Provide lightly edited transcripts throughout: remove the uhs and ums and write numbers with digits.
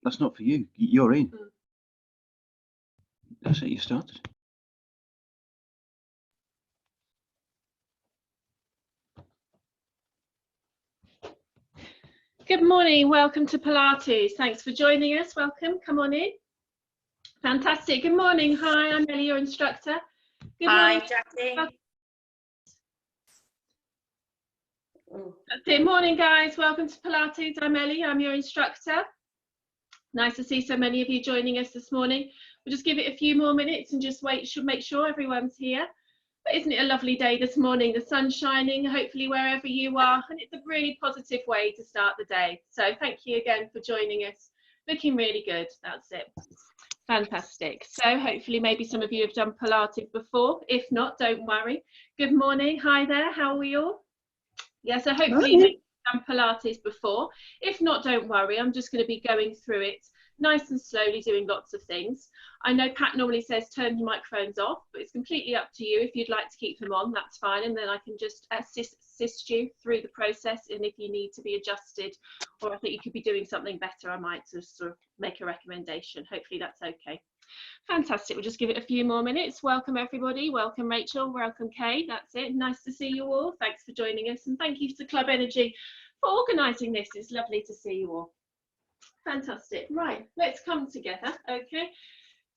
That's not for you. You're in. That's it. You started. Good morning. Welcome to Pilates. Thanks for joining us. Welcome. Come on in. Fantastic. Good morning. Hi, I'm Ellie, your instructor. Good Hi, morning. Jackie. Good morning, guys. Welcome to Pilates. I'm Ellie. I'm your instructor. Nice to see so many of you joining us this morning. We'll just give it a few more minutes and just wait. Should make sure everyone's here. But isn't it a lovely day this morning? The sun's shining, hopefully wherever you are, and it's a really positive way to start the day. So thank you again for joining us. Looking really good. That's it. Fantastic. So hopefully maybe some of you have done Pilates before. If not, don't worry. Good morning. Hi there. How are we all? Yeah, so hopefully you've done Pilates before. If not, don't worry. I'm just going to be going through it nice and slowly, doing lots of things. I know Pat normally says turn your microphones off, but it's completely up to you. If you'd like to keep them on, that's fine, and then I can just assist you through the process. And if you need to be adjusted, or I think you could be doing something better, I might just sort of make a recommendation. Hopefully that's okay. Fantastic. We'll just give it a few more minutes. Welcome everybody. Welcome Rachel. Welcome Kay. That's it. Nice to see you all. Thanks for joining us, and thank you to Club Energy for organising this. It's lovely to see you all. Fantastic. Right, let's come together. Okay,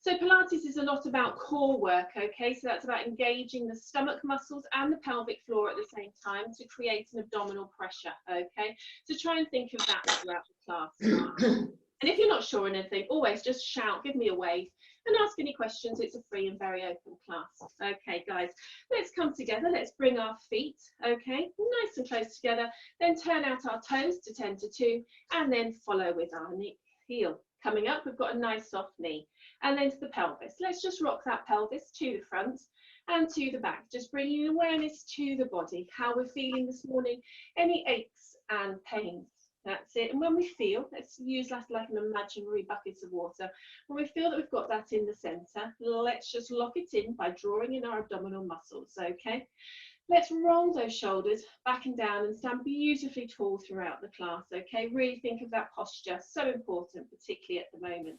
so Pilates is a lot about core work. Okay, so that's about engaging the stomach muscles and the pelvic floor at the same time to create an abdominal pressure. Okay, so try and think of that throughout the class. And if you're not sure on anything, always just shout, give me a wave, and ask any questions. It's a free and very open class. Okay, guys, let's come together. Let's bring our feet, okay, nice and close together. Then turn out our toes to 10 to 2, and then follow with our knee, heel. Coming up, we've got a nice soft knee. And then to the pelvis. Let's just rock that pelvis to the front and to the back. Just bringing awareness to the body, how we're feeling this morning, any aches and pains. That's it. And when we feel, let's use that like an imaginary bucket of water. When we feel that we've got that in the center, let's just lock it in by drawing in our abdominal muscles. Okay, let's roll those shoulders back and down and stand beautifully tall throughout the class. Okay, really think of that posture, so important, particularly at the moment.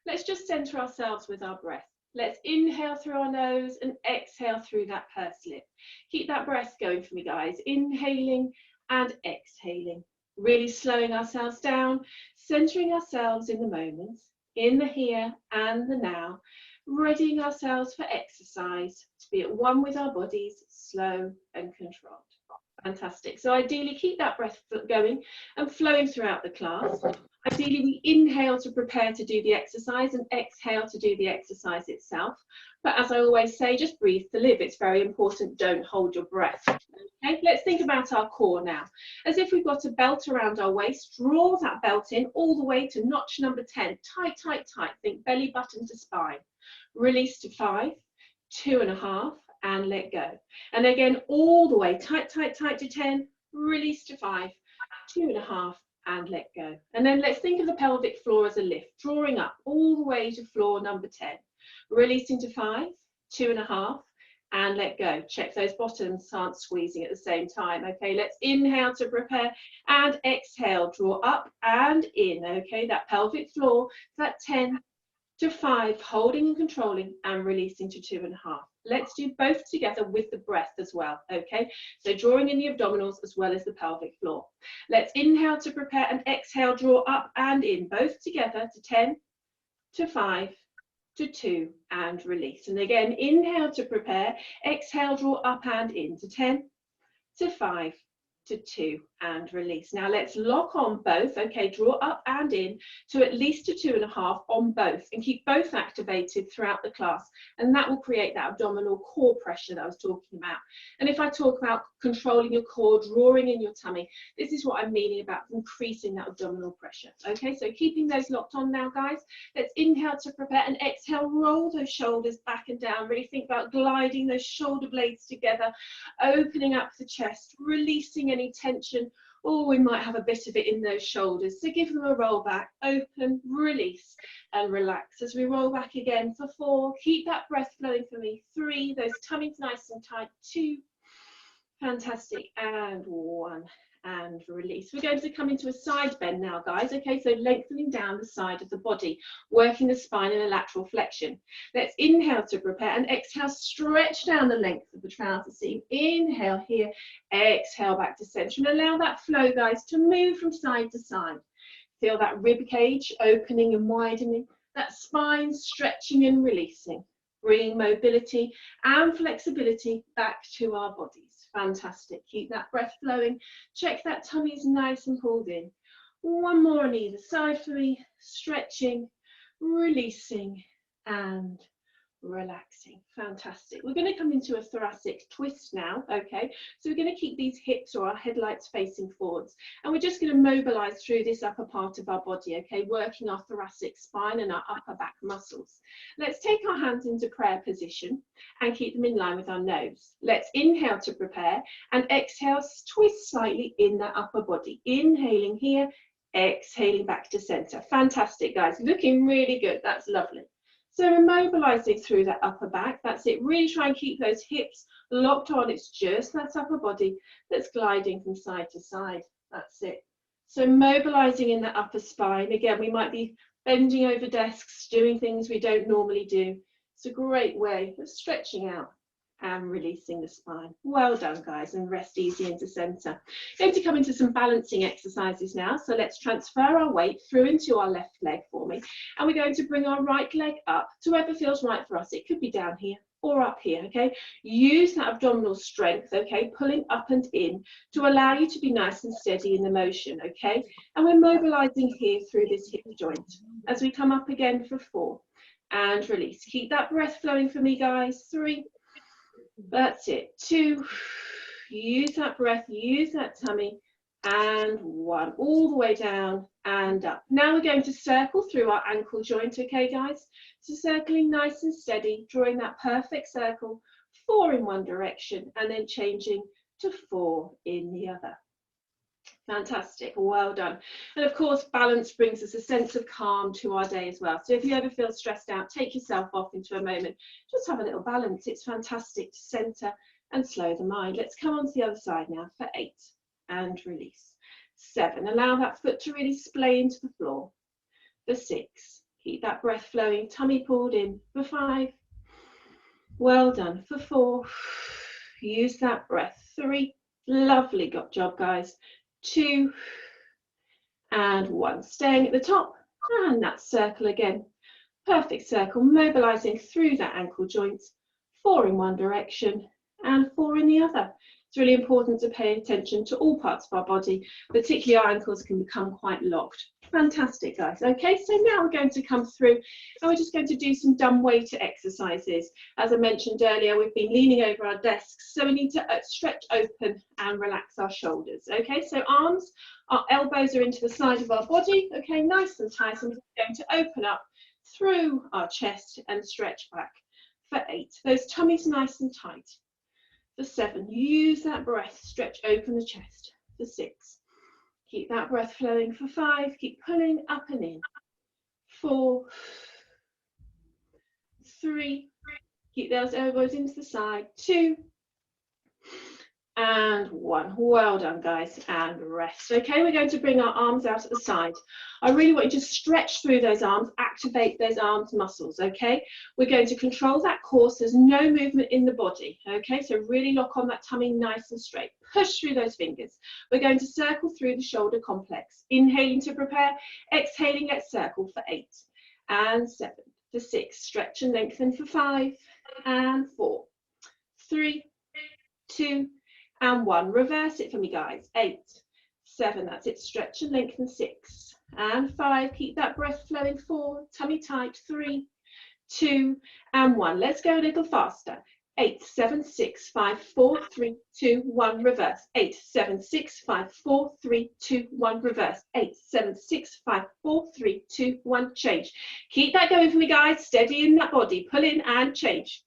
Let's just center ourselves with our breath. Let's inhale through our nose and exhale through that pursed lip. Keep that breath going for me, guys. Inhaling and exhaling. Really slowing ourselves down, centering ourselves in the moment, in the here and the now, readying ourselves for exercise, to be at one with our bodies, slow and controlled. Fantastic. So ideally keep that breath going and flowing throughout the class. Ideally we inhale to prepare to do the exercise and exhale to do the exercise itself. But as I always say, just breathe to live. It's very important. Don't hold your breath. Okay, let's think about our core now. As if we've got a belt around our waist, draw that belt in all the way to notch number 10. Tight, tight, tight. Think belly button to spine. Release to 5, 2.5, and let go. And again, all the way, tight, tight, tight to 10. Release to 5, 2.5, and let go. And then let's think of the pelvic floor as a lift, drawing up all the way to floor number 10. Releasing to 5, 2.5, and let go. Check those bottoms aren't squeezing at the same time. Okay, let's inhale to prepare and exhale, draw up and in. Okay, that pelvic floor, that 10 to 5, holding and controlling, and releasing to 2.5. Let's do both together with the breath as well. Okay, so drawing in the abdominals as well as the pelvic floor. Let's inhale to prepare and exhale, draw up and in, both together to 10 to 5 to 2, and release. And again, inhale to prepare, exhale, draw up and in to 10 to 5 to 2, and release. Now let's lock on both. Okay, draw up and in to at least to 2.5 on both, and keep both activated throughout the class, and that will create that abdominal core pressure that I was talking about. And if I talk about controlling your core, drawing in your tummy, this is what I'm meaning about increasing that abdominal pressure. Okay, so keeping those locked on now, guys. Let's inhale to prepare and exhale, roll those shoulders back and down. Really think about gliding those shoulder blades together, opening up the chest, releasing any tension. Oh, we might have a bit of it in those shoulders, so give them a roll back, open, release, and relax as we roll back again for 4. Keep that breath flowing for me. 3, those tummies nice and tight. 2, fantastic, and 1, and release. We're going to come into a side bend now, guys. Okay, so lengthening down the side of the body, working the spine in a lateral flexion. Let's inhale to prepare and exhale, stretch down the length of the trouser seam. Inhale here, exhale back to center, and allow that flow, guys, to move from side to side. Feel that rib cage opening and widening, that spine stretching and releasing, bringing mobility and flexibility back to our bodies. Fantastic. Keep that breath flowing. Check that tummy's nice and pulled in. One more on either side for me. Stretching, releasing, and relaxing. Fantastic. We're going to come into a thoracic twist now. Okay, so we're going to keep these hips or our headlights facing forwards, and we're just going to mobilize through this upper part of our body. Okay, working our thoracic spine and our upper back muscles. Let's take our hands into prayer position and keep them in line with our nose. Let's inhale to prepare and exhale, twist slightly in that upper body. Inhaling here, exhaling back to center. Fantastic, guys. Looking really good. That's lovely. So we're mobilizing through that upper back. That's it. Really try and keep those hips locked on. It's just that upper body that's gliding from side to side. That's it. So mobilizing in the upper spine. Again, we might be bending over desks, doing things we don't normally do. It's a great way of stretching out and releasing the spine. Well done, guys, and rest easy into center. Going to come into some balancing exercises now. So let's transfer our weight through into our left leg for me, and we're going to bring our right leg up to wherever feels right for us. It could be down here or up here. Okay, use that abdominal strength, okay, pulling up and in to allow you to be nice and steady in the motion. Okay, and we're mobilizing here through this hip joint as we come up again for 4 and release. Keep that breath flowing for me, guys. 3, that's it. 2, use that breath, use that tummy, and 1, all the way down and up. Now we're going to circle through our ankle joint, okay, guys? So circling nice and steady, drawing that perfect circle, 4 in one direction, and then changing to 4 in the other. Fantastic, well done. And of course, balance brings us a sense of calm to our day as well. So if you ever feel stressed out, take yourself off into a moment, just have a little balance. It's fantastic to center and slow the mind. Let's come on to the other side now for 8 and release. 7, allow that foot to really splay into the floor. For 6, keep that breath flowing, tummy pulled in. For 5, well done. For 4, use that breath. 3, lovely job, guys. 2 and 1, staying at the top, and that circle again, perfect circle, mobilizing through that ankle joint, 4 in one direction and 4 in the other. It's really important to pay attention to all parts of our body, particularly our ankles can become quite locked. Fantastic, guys. Okay, so now we're going to come through and we're just going to do some dumb weighted exercises. As I mentioned earlier, we've been leaning over our desks, so we need to stretch open and relax our shoulders. Okay, so arms, our elbows are into the side of our body. Okay, nice and tight. I'm just going to open up through our chest and stretch back. For 8, those tummies nice and tight. For 7, use that breath, stretch open the chest. For 6, keep that breath flowing. For 5, keep pulling up and in. 4, 3, keep those elbows into the side. 2 and 1. Well done, guys, and rest. Okay, we're going to bring our arms out at the side. I really want you to stretch through those arms, activate those arms muscles. Okay, we're going to control that core so there's no movement in the body. Okay, so really lock on that tummy nice and straight. Push through those fingers. We're going to circle through the shoulder complex. Inhaling to prepare, exhaling, let's circle for 8 and 7. For 6, stretch and lengthen. For 5 and 4, 3, 2 and 1. Reverse it for me, guys. 8, 7, that's it. Stretch and lengthen. 6 and 5. Keep that breath flowing. 4, tummy tight. 3, 2 and 1. Let's go a little faster. 8, 7, 6, 5, 4, 3, 2, 1. Reverse. 8, 7, 6, 5, 4, 3, 2, 1. Reverse. 8, 7, 6, 5, 4, 3, 2, 1. Change. Keep that going for me, guys. Steady in that body. Pull in and change.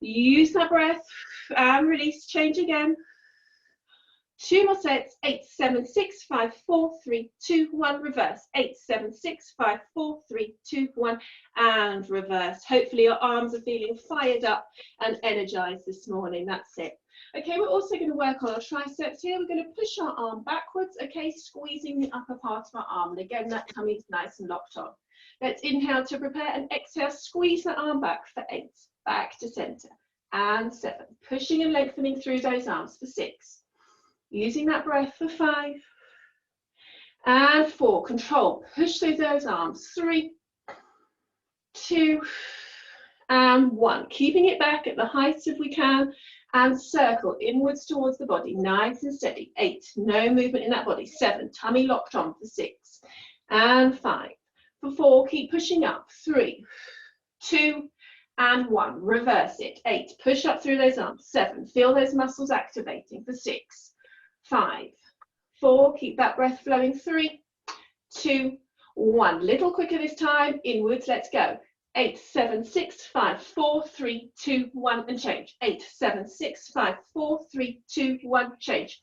Use that breath and release. Change again. 2 more sets. 8, 7, 6, 5, 4, 3, 2, 1. Reverse. 8, 7, 6, 5, 4, 3, 2, 1. And reverse. Hopefully your arms are feeling fired up and energized this morning. That's it. Okay, we're also going to work on our triceps here. We're going to push our arm backwards, okay, squeezing the upper part of our arm. And again, that tummy is nice and locked on. Let's inhale to prepare and exhale. Squeeze the arm back for 8. Back to center. And 7. Pushing and lengthening through those arms for 6. Using that breath for 5. And 4. Control. Push through those arms. 3, 2, and 1. Keeping it back at the heights if we can. And circle inwards towards the body, nice and steady. 8, no movement in that body. 7, tummy locked on for 6. And 5. For 4, keep pushing up. 3, 2, and 1. Reverse it. 8, push up through those arms. 7, feel those muscles activating for 6. 5, 4, keep that breath flowing. 3, 2, 1. Little quicker this time. Inwards, let's go. 8, 7, 6, 5, 4, 3, 2, 1, and change. 8, 7, 6, 5, 4, 3, 2, 1, change.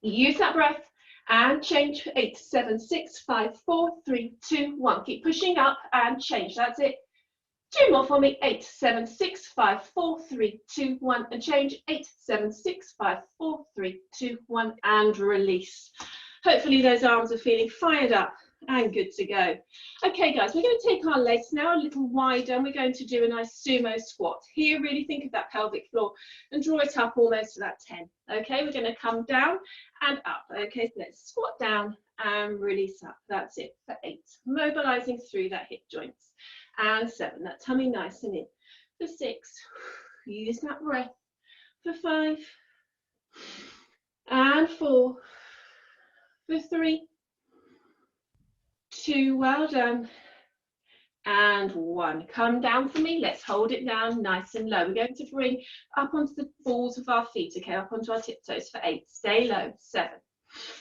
Use that breath and change. 8, 7, 6, 5, 4, 3, 2, 1. Keep pushing up and change. That's it. 2 more for me. 8, 7, 6, 5, 4, 3, 2, 1, and change. 8, 7, 6, 5, 4, 3, 2, 1, and release. Hopefully those arms are feeling fired up and good to go. Okay guys, we're going to take our legs now a little wider and we're going to do a nice sumo squat. Here, really think of that pelvic floor and draw it up almost to that 10. Okay, we're going to come down and up. Okay, so let's squat down and release up. That's it for 8. Mobilizing through that hip joints. And 7, that tummy nice and in. For 6, use that breath. For 5, and 4, for 3, 2, well done, and 1. Come down for me. Let's hold it down nice and low. We're going to bring up onto the balls of our feet, okay, up onto our tiptoes for 8. Stay low. 7,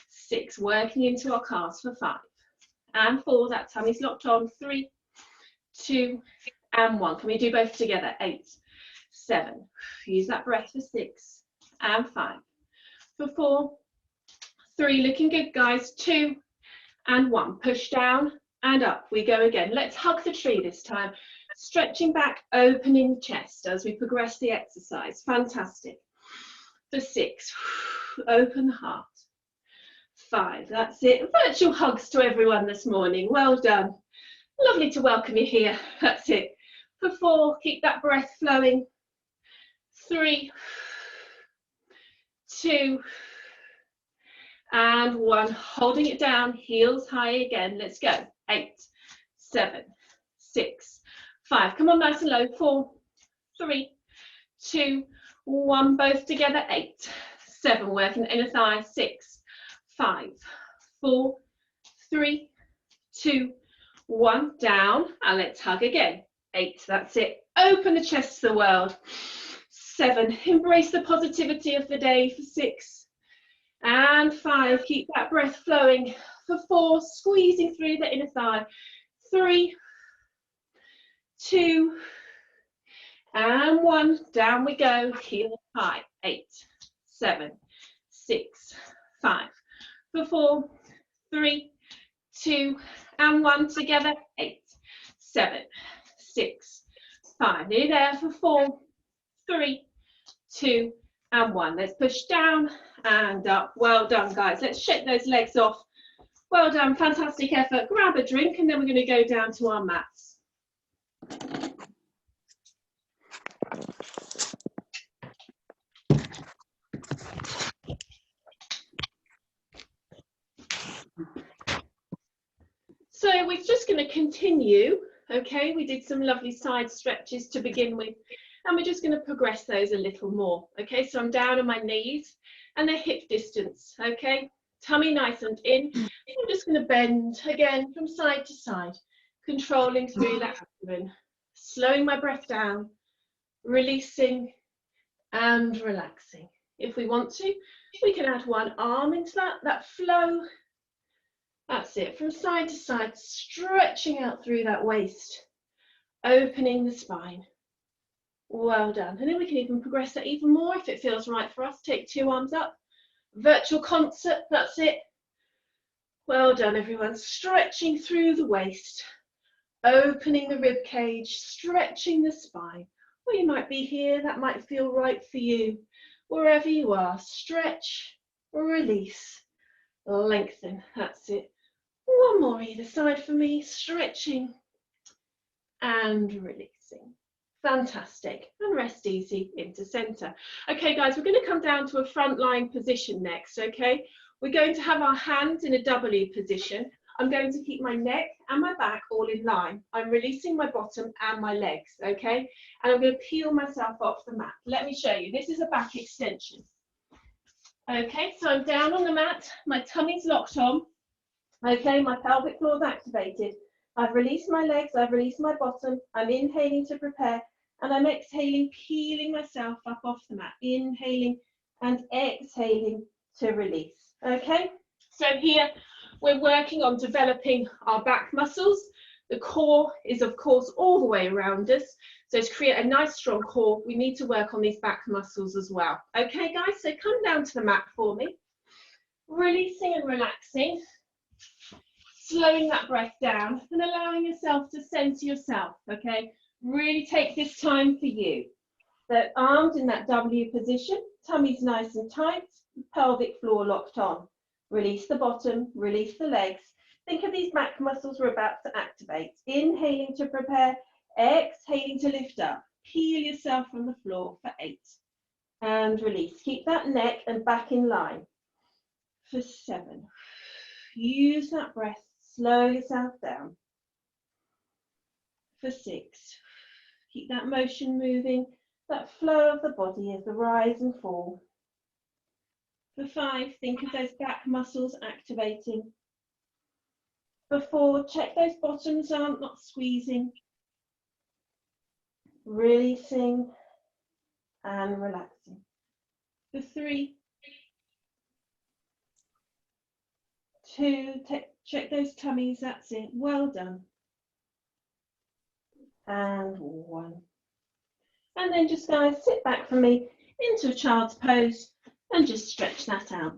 6, working into our calves for 5, and 4. That tummy's locked on. 3, 2, and 1. Can we do both together? 8, 7. Use that breath for 6, and 5. For 4, 3. Looking good, guys. 2, and 1. Push down and up. We go again. Let's hug the tree this time. Stretching back, opening the chest as we progress the exercise. Fantastic. For 6, open the heart. 5, that's it. Virtual hugs to everyone this morning. Well done. Lovely to welcome you here. That's it. For 4, keep that breath flowing. 3, 2, and 1. Holding it down, heels high again. Let's go. 8, 7, 6, 5. Come on, nice and low. 4, 3, 2, 1. Both together. 8, 7. Working the inner thigh. 6, 5, 4, 3, 2, 1. Down. And let's hug again. 8. That's it. Open the chest to the world. 7. Embrace the positivity of the day. For 6. And 5, keep that breath flowing. For 4, squeezing through the inner thigh. 3, 2, and 1. Down we go. Heel high. 8, 7, 6, 5. For 4, 3, 2, and 1. Together. 8, 7, 6, 5. Nearly there. For 4, 3, 2, and 1. Let's push down and up. Well done, guys. Let's shake those legs off. Well done. Fantastic effort. Grab a drink and then we're going to go down to our mats. So we're just going to continue. Okay, we did some lovely side stretches to begin with. And we're just going to progress those a little more. Okay, so I'm down on my knees and they're hip distance. Okay, tummy nice and in. I'm just going to bend again from side to side, controlling through that abdomen, slowing my breath down, releasing and relaxing. If we want to, we can add one arm into that flow. That's it, from side to side, stretching out through that waist, opening the spine. Well done. And then we can even progress that even more if it feels right for us. Take 2 arms up Virtual concert, that's it. Well done, everyone. Stretching through the waist, opening the rib cage, stretching the spine. Or you might be here, that might feel right for you. Wherever you are, stretch, release, lengthen, that's it. One more either side for me, stretching and releasing. Fantastic. And rest easy into center. Okay, guys, we're going to come down to a front lying position next, okay? We're going to have our hands in a W position. I'm going to keep my neck and my back all in line. I'm releasing my bottom and my legs, okay? And I'm going to peel myself off the mat. Let me show you. This is a back extension. Okay, so I'm down on the mat. My tummy's locked on. Okay, my pelvic floor is activated. I've released my legs, I've released my bottom. I'm inhaling to prepare, and I'm exhaling, peeling myself up off the mat. Inhaling and exhaling to release. Okay, so here we're working on developing our back muscles. The core is, of course, all the way around us. So to create a nice strong core, we need to work on these back muscles as well. Okay, guys, so come down to the mat for me. Releasing and relaxing. Slowing that breath down and allowing yourself to center yourself, okay? Really take this time for you. So arms in that W position, tummy's nice and tight, pelvic floor locked on. Release the bottom, release the legs. Think of these back muscles we're about to activate. Inhaling to prepare, exhaling to lift up. Peel yourself from the floor for 8. And release. Keep that neck and back in line for 7. Use that breath. Slow yourself down. For 6, keep that motion moving, that flow of the body as the rise and fall. For 5, think of those back muscles activating. For 4, check those bottoms aren't not squeezing. Releasing and relaxing. For 3, 2, check those tummies, that's it, well done. And 1. And then just guys, sit back for me into a child's pose and just stretch that out.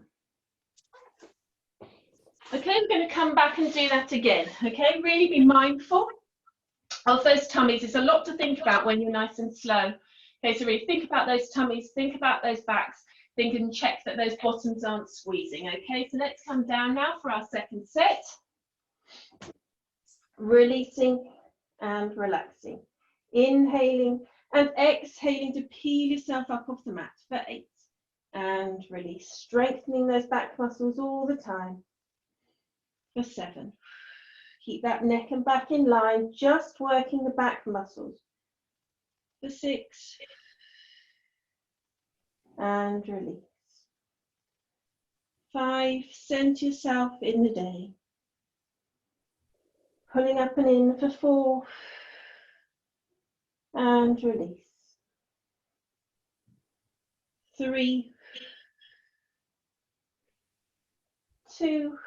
Okay, we're going to come back and do that again. Okay, really be mindful of those tummies. It's a lot to think about when you're nice and slow. Okay, so really think about those tummies, think about those backs, think and check that those bottoms aren't squeezing. Okay, so let's come down now for our second set. Releasing and relaxing. Inhaling and exhaling to peel yourself up off the mat for 8. And release, strengthening those back muscles all the time. For 7. Keep that neck and back in line, just working the back muscles. For 6. And release. 5, center yourself in the day. Pulling up and in for 4. And release. 3, 2,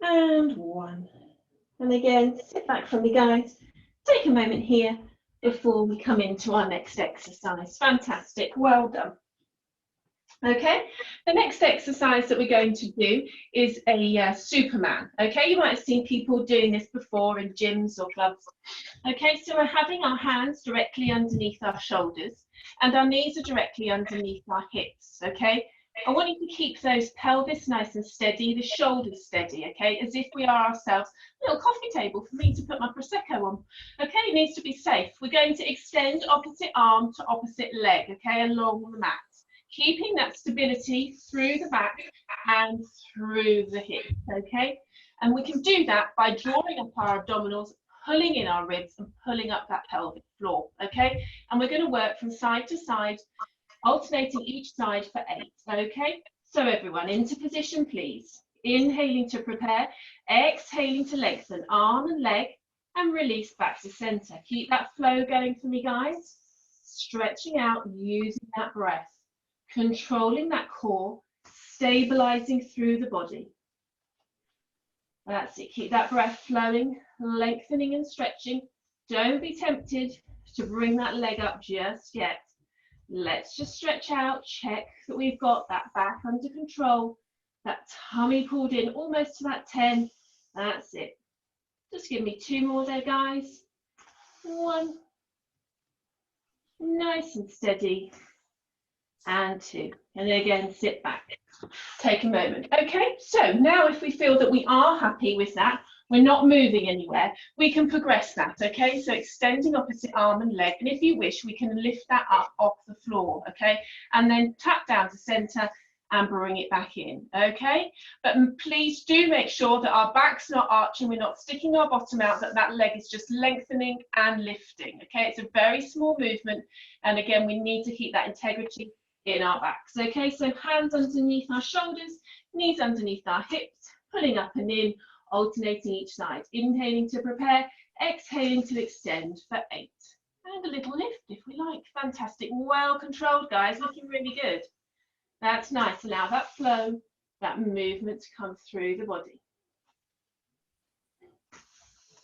and 1. And again, sit back from me, guys. Take a moment here before we come into our next exercise. Fantastic, well done. Okay, the next exercise that we're going to do is a Superman. Okay, you might have seen people doing this before in gyms or clubs. Okay, so we're having our hands directly underneath our shoulders and our knees are directly underneath our hips. Okay, I want you to keep those pelvis nice and steady, the shoulders steady, okay, as if we are ourselves. A little coffee table for me to put my Prosecco on. Okay, it needs to be safe. We're going to extend opposite arm to opposite leg, okay, along the mat. Keeping that stability through the back and through the hips, okay? And we can do that by drawing up our abdominals, pulling in our ribs and pulling up that pelvic floor, okay? And we're going to work from side to side, alternating each side for 8, okay? So everyone, into position, please. Inhaling to prepare, exhaling to lengthen arm and leg, and release back to center. Keep that flow going for me, guys. Stretching out, using that breath. Controlling that core, stabilizing through the body. That's it. Keep that breath flowing, lengthening and stretching. Don't be tempted to bring that leg up just yet. Let's just stretch out, check that we've got that back under control, that tummy pulled in almost to that 10. That's it. Just give me 2 more there, guys. 1. Nice and steady. And 2. And again, sit back. Take a moment. Okay, so now if we feel that we are happy with that, we're not moving anywhere, we can progress that, okay? So extending opposite arm and leg, and if you wish, we can lift that up off the floor, okay? And then tap down to center and bring it back in, okay? But please do make sure that our back's not arching, we're not sticking our bottom out, that that leg is just lengthening and lifting, okay? It's a very small movement, and again, we need to keep that integrity in our backs, okay? So hands underneath our shoulders, knees underneath our hips, pulling up and in, alternating each side, inhaling to prepare, exhaling to extend for 8. And a little lift if we like. Fantastic, well controlled, guys, looking really good. That's nice. Allow that flow, that movement to come through the body.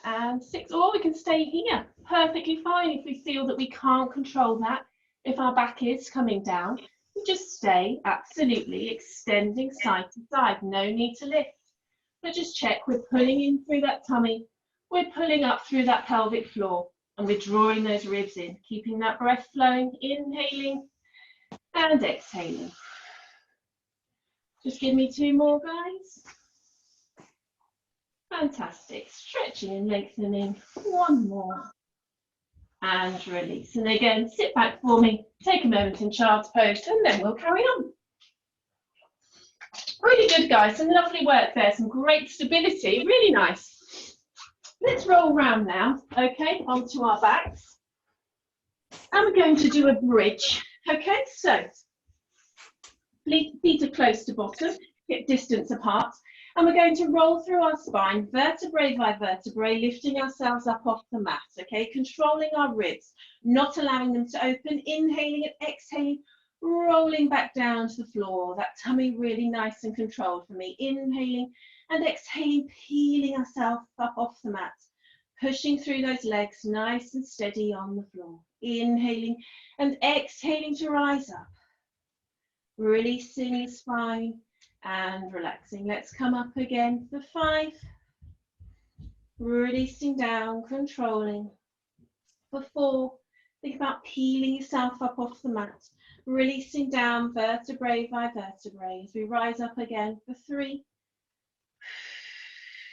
And 6, or we can stay here, perfectly fine if we feel that we can't control that. If our back is coming down, we just stay absolutely extending side to side, no need to lift. But just check we're pulling in through that tummy, we're pulling up through that pelvic floor, and we're drawing those ribs in, keeping that breath flowing, inhaling and exhaling. Just give me 2 more, guys. Fantastic. Stretching and lengthening. 1 more. And release. And again, sit back for me, take a moment in child's pose, and then we'll carry on. Really good, guys. Some lovely work there. Some great stability. Really nice. Let's roll round now, okay, onto our backs. And we're going to do a bridge. Okay, so feet are close to bottom, hip distance apart. And we're going to roll through our spine, vertebrae by vertebrae, lifting ourselves up off the mat, okay? Controlling our ribs, not allowing them to open, inhaling and exhaling, rolling back down to the floor. That tummy really nice and controlled for me. Inhaling and exhaling, peeling ourselves up off the mat, pushing through those legs, nice and steady on the floor. Inhaling and exhaling to rise up, releasing the spine and relaxing. Let's come up again for 5, releasing down, controlling. For 4, think about peeling yourself up off the mat, releasing down vertebrae by vertebrae as we rise up again for 3.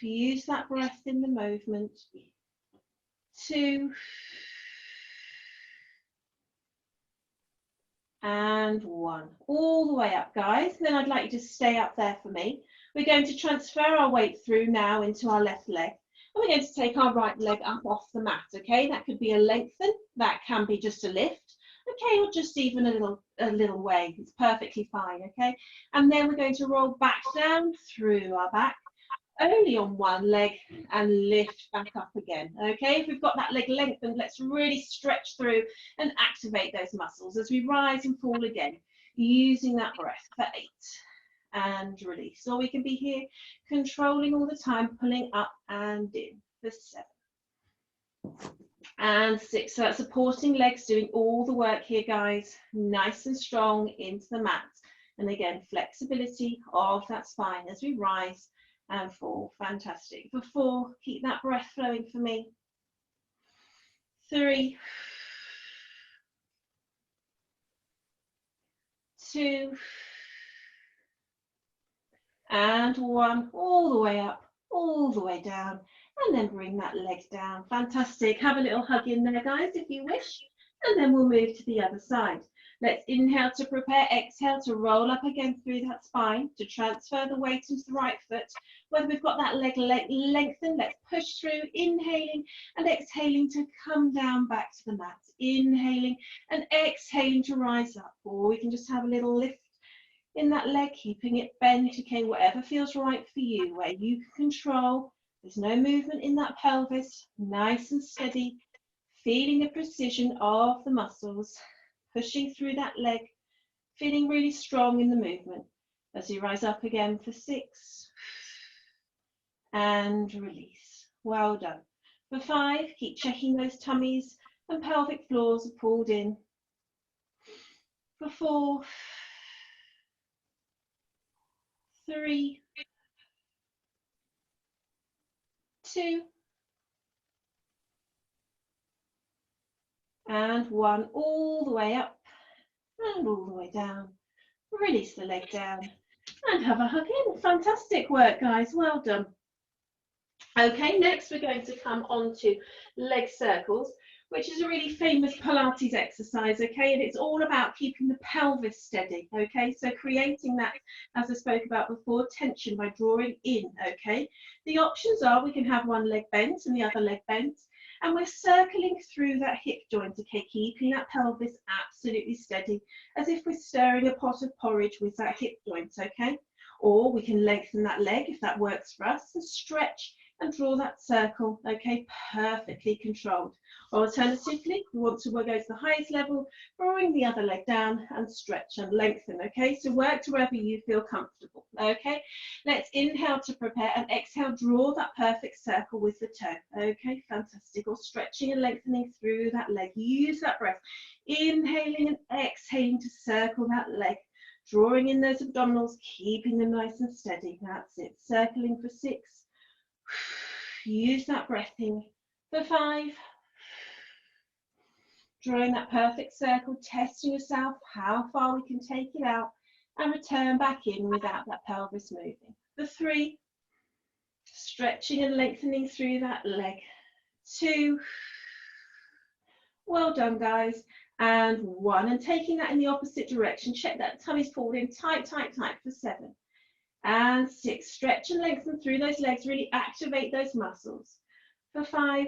Use that breath in the movement. 2. And 1. All the way up, guys. Then I'd like you to stay up there for me. We're going to transfer our weight through now into our left leg. And we're going to take our right leg up off the mat, okay? That could be a lengthen, that can be just a lift, okay, or just even a little way. It's perfectly fine, okay? And then we're going to roll back down through our back, only on one leg, and lift back up again, okay? If we've got that leg lengthened, let's really stretch through and activate those muscles as we rise and fall again, using that breath for 8. And release. Or we can be here controlling all the time, pulling up and in for 7. And 6. So that's supporting legs, doing all the work here, guys. Nice and strong into the mat. And again, flexibility of that spine as we rise and 4, fantastic. For 4, keep that breath flowing for me. 3, 2, and 1, all the way up, all the way down, and then bring that leg down. Fantastic. Have a little hug in there, guys, if you wish, and then we'll move to the other side. Let's inhale to prepare, exhale to roll up again through that spine, to transfer the weight into the right foot. Whether we've got that leg lengthened, let's push through, inhaling and exhaling to come down back to the mat. Inhaling and exhaling to rise up, or we can just have a little lift in that leg, keeping it bent, okay, whatever feels right for you, where you can control. There's no movement in that pelvis, nice and steady, feeling the precision of the muscles, pushing through that leg, feeling really strong in the movement as you rise up again for 6 and release. Well done. For 5, keep checking those tummies, and pelvic floors are pulled in. For 4, 3, 2, and 1, all the way up and all the way down. Release the leg down and have a hug in. Fantastic work, guys. Well done. Okay, next we're going to come on to leg circles, which is a really famous Pilates exercise, okay, and it's all about keeping the pelvis steady, okay, so creating that, as I spoke about before, tension by drawing in, okay. The options are we can have one leg bent and the other leg bent, and we're circling through that hip joint, okay, keeping that pelvis absolutely steady, as if we're stirring a pot of porridge with that hip joint, okay, or we can lengthen that leg if that works for us, and stretch and draw that circle, okay, perfectly controlled. Or alternatively, we want to go to the highest level, drawing the other leg down and stretch and lengthen, okay? So work to wherever you feel comfortable, okay? Let's inhale to prepare and exhale, draw that perfect circle with the toe, okay? Fantastic. Or stretching and lengthening through that leg. Use that breath, inhaling and exhaling to circle that leg. Drawing in those abdominals, keeping them nice and steady. That's it. Circling for 6. Use that breath in for 5. Drawing that perfect circle, testing yourself how far we can take it out and return back in without that pelvis moving. For 3, stretching and lengthening through that leg. 2, well done, guys. And 1, and taking that in the opposite direction. Check that tummy's pulled in tight, tight, tight for 7. And 6, stretch and lengthen through those legs, really activate those muscles. For 5,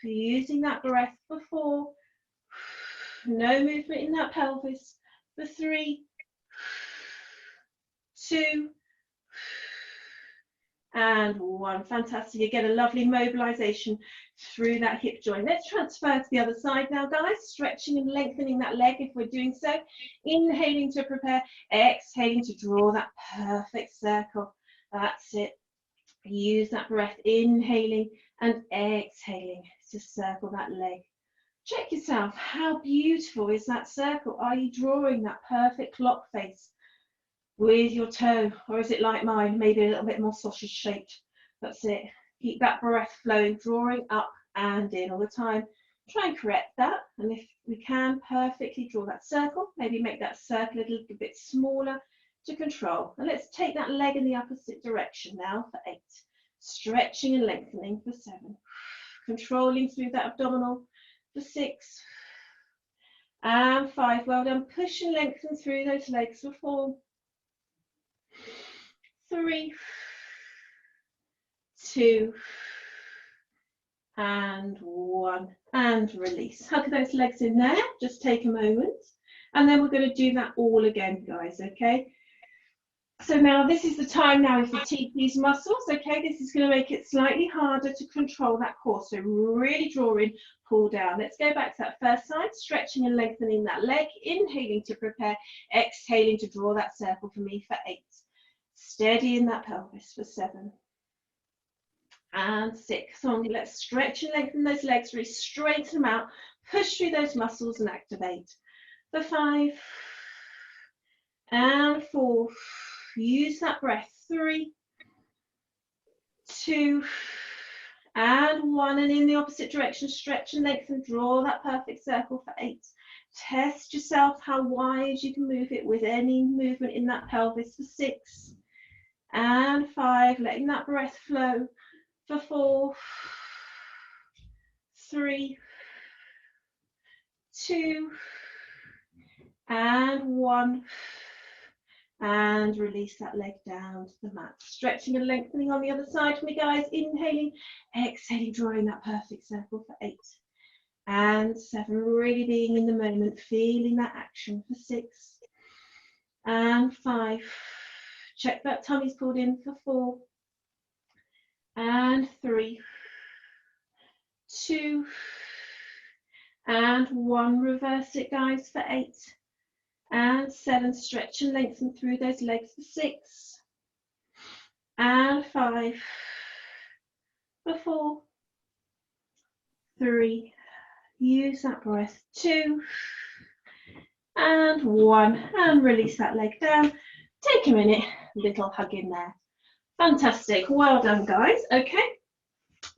using that breath. For 4, no movement in that pelvis. For 3, 2, and 1. Fantastic. Again, a lovely mobilization through that hip joint. Let's transfer to the other side now, guys. Stretching and lengthening that leg if we're doing so. Inhaling to prepare, exhaling to draw that perfect circle. That's it. Use that breath, inhaling and exhaling to circle that leg. Check yourself. How beautiful is that circle? Are you drawing that perfect clock face with your toe, or is it like mine, maybe a little bit more sausage shaped? That's it. Keep that breath flowing, drawing up and in all the time. Try and correct that, and if we can, perfectly draw that circle. Maybe make that circle a little bit smaller to control. And let's take that leg in the opposite direction now for 8. Stretching and lengthening for 7. Controlling through that abdominal for 6. And 5. Well done. Push and lengthen through those legs for 4. 3, 2, and 1, and release. Hug those legs in there, just take a moment, and then we're going to do that all again, guys, okay? So now this is the time now we fatigue these muscles, okay? This is going to make it slightly harder to control that core, so really draw in, pull down. Let's go back to that first side, stretching and lengthening that leg, inhaling to prepare, exhaling to draw that circle for me for 8. Steady in that pelvis for 7. And 6. So let's stretch and lengthen those legs, really straighten them out, push through those muscles and activate. For 5. And 4. Use that breath. 3, 2, and 1. And in the opposite direction, stretch and lengthen, draw that perfect circle for 8. Test yourself how wide you can move it with any movement in that pelvis for 6. And 5, letting that breath flow for 4, 3, 2, and 1. And release that leg down to the mat. Stretching and lengthening on the other side for me, guys. Inhaling, exhaling, drawing that perfect circle for 8. And 7, really being in the moment, feeling that action for 6. And 5. Check that tummy's pulled in for 4. And 3, 2, and 1. Reverse it, guys, for 8. And 7, stretch and lengthen through those legs for 6. And 5, for 4, 3, Use that breath. 2 and 1, and release that leg down. Take a minute, little hug in there. Fantastic, well done guys. Okay,